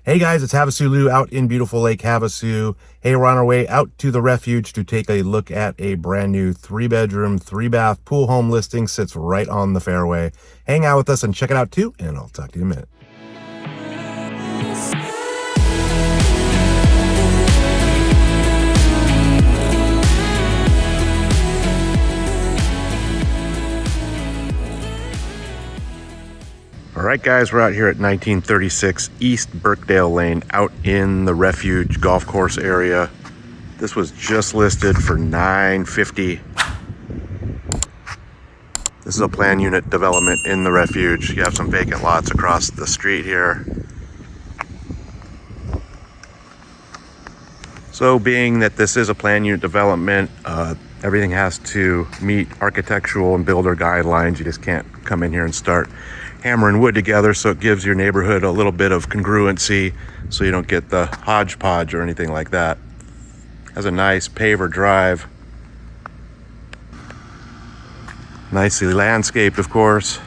Hey guys, it's HavasuLew out in beautiful Lake Havasu. Hey, we're on our way out to the Refuge to take a look at a brand new 3-bedroom, 3-bath pool home listing. Sits right on the fairway. Hang out with us and check it out too, and I'll talk to you in a minute. All right, guys, we're out here at 1936 East Birkdale Lane out in the Refuge golf course area. This was just listed for $950. This is a planned unit development in the Refuge. You have some vacant lots across the street here. So being that this is a planned unit development, everything has to meet architectural and builder guidelines. You just can't come in here and start hammering wood together, so it gives your neighborhood a little bit of congruency so you don't get the hodgepodge or anything like that. Has a nice paver drive. Nicely landscaped, of course.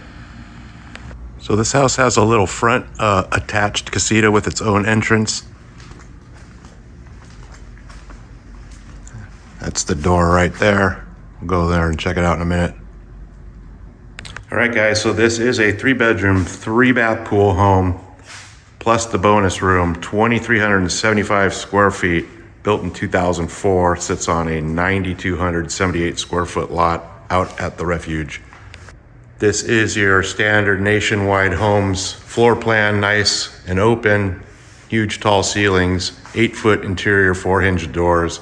So this house has a little front attached casita with its own entrance. That's the door right there. We'll go there and check it out in a minute. All right, guys, so this is a 3-bedroom, 3-bath pool home, plus the bonus room, 2,375 square feet, built in 2004, sits on a 9,278 square foot lot out at the Refuge. This is your standard nationwide homes floor plan, nice and open, huge tall ceilings, 8-foot interior 4-hinge doors.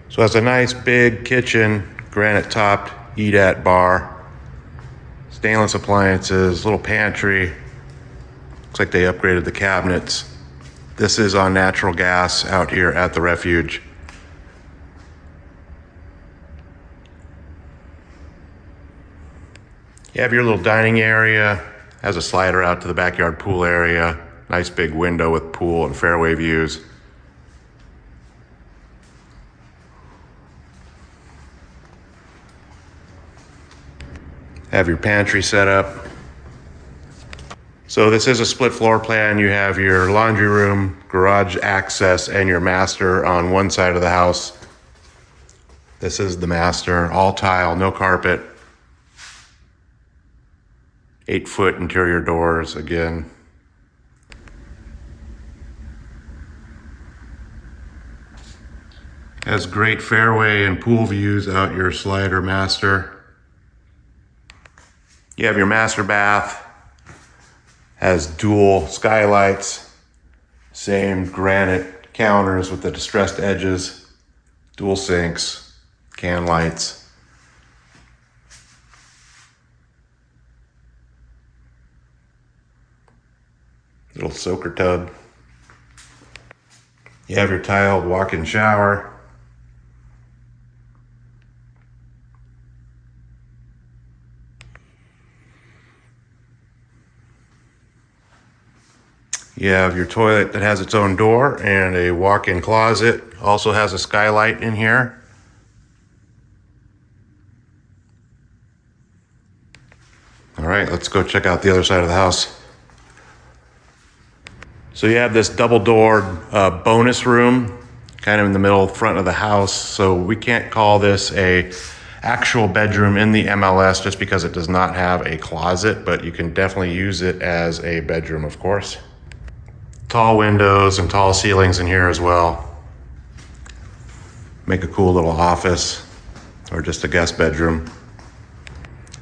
So it has a nice big kitchen, granite topped eat-at bar, stainless appliances, little pantry. Looks like they upgraded the cabinets. This is on natural gas out here at the Refuge. You have your little dining area, has a slider out to the backyard pool area, nice big window with pool and fairway views. Have your pantry set up. So this is a split floor plan. You have your laundry room, garage access, and your master on one side of the house. This is the master, all tile, no carpet. 8-foot interior doors again. Has great fairway and pool views out your slider master. You have your master bath, has dual skylights, same granite counters with the distressed edges, dual sinks, can lights. Little soaker tub. You have your tiled walk-in shower. You have your toilet that has its own door and a walk-in closet. Also has a skylight in here. All right, let's go check out the other side of the house. So you have this double-doored bonus room kind of in the middle front of the house. So we can't call this a actual bedroom in the MLS just because it does not have a closet, but you can definitely use it as a bedroom, of course. Tall windows and tall ceilings in here as well. Make a cool little office or just a guest bedroom.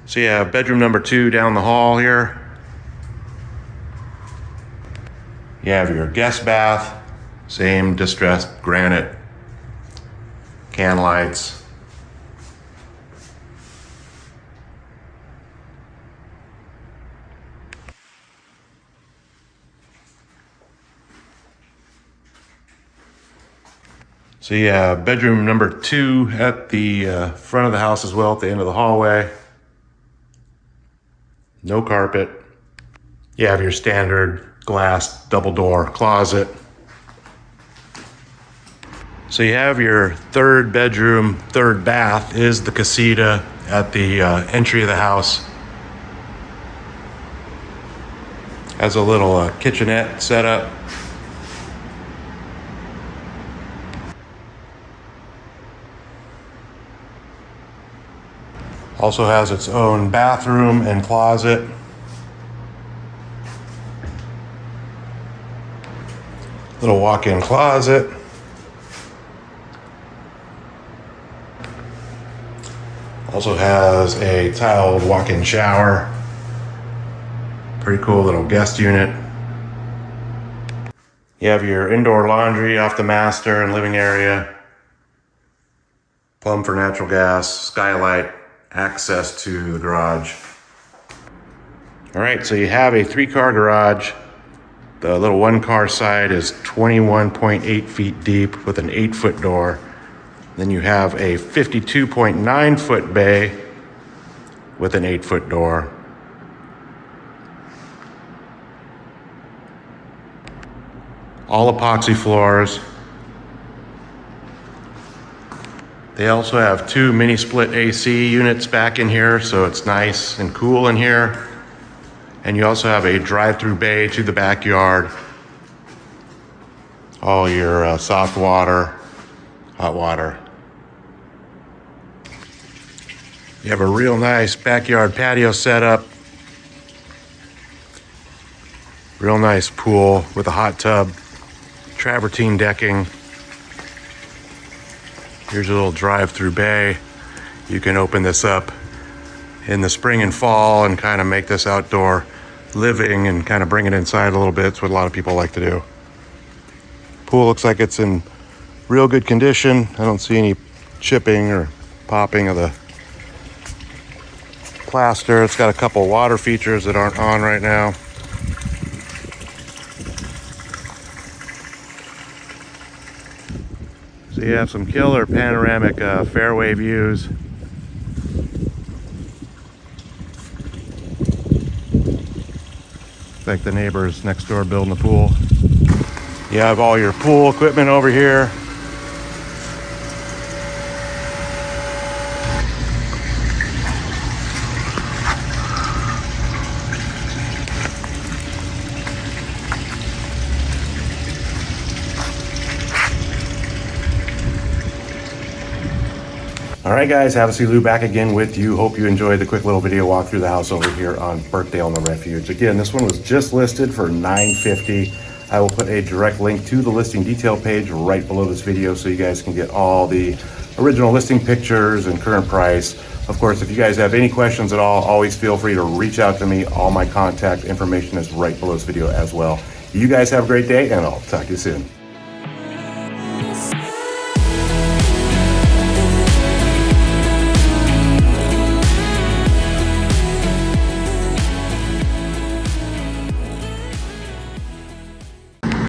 So you have bedroom number 2 down the hall here. You have your guest bath, same distressed granite, can lights. So yeah, bedroom number 2 at the front of the house as well, at the end of the hallway. No carpet. You have your standard glass double door closet. So you have your third bedroom, third bath is the Casita at the entry of the house. Has a little kitchenette set up. Also has its own bathroom and closet. Little walk-in closet. Also has a tiled walk-in shower. Pretty cool little guest unit. You have your indoor laundry off the master and living area. Plumb for natural gas, skylight, access to the garage. All right, so you have a 3-car garage. The little 1-car side is 21.8 feet deep with an 8-foot door. Then you have a 52.9 foot bay with an 8-foot door. All epoxy floors. They also have 2 mini split AC units back in here, so it's nice and cool in here. And you also have a drive-through bay to the backyard. All your soft water, hot water. You have a real nice backyard patio setup. Real nice pool with a hot tub, travertine decking. Here's a little drive-through bay. You can open this up in the spring and fall and kind of make this outdoor living and kind of bring it inside a little bit. It's what a lot of people like to do. Pool looks like it's in real good condition. I don't see any chipping or popping of the plaster. It's got a couple water features that aren't on right now. So you have some killer panoramic fairway views. Like the neighbors next door building a pool. You have all your pool equipment over here. All right, guys, HavasuLew back again with you. Hope you enjoyed the quick little video walk through the house over here on Birkdale and the Refuge. Again, this one was just listed for $950. I will put a direct link to the listing detail page right below this video so you guys can get all the original listing pictures and current price. Of course, if you guys have any questions at all, always feel free to reach out to me. All my contact information is right below this video as well. You guys have a great day, and I'll talk to you soon.